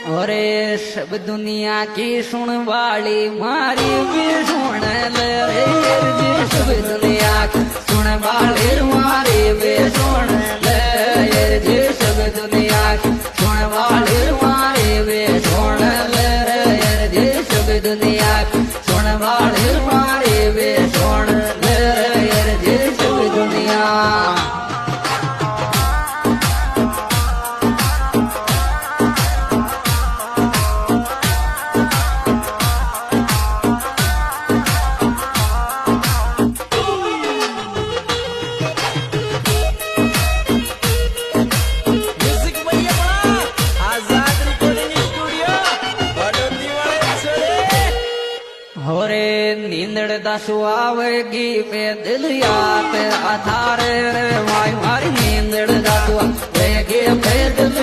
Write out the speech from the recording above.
अरे सब दुनिया की सुन वाली मारी भी सुन ले रे जी सब दुनिया की सुन वाली मारी भी सुन ले जी सब दुनिया की सुन वाली मारी भी सुन ले रे जी सब दुनिया की सुन वाली मारी भी सुन ले रे जी सब दुनिया होरे नींदड़ दसु आवेगी पे दिल याद तेरा थारे रे माई मारी नींदड़ दसु आवेगी पे दिल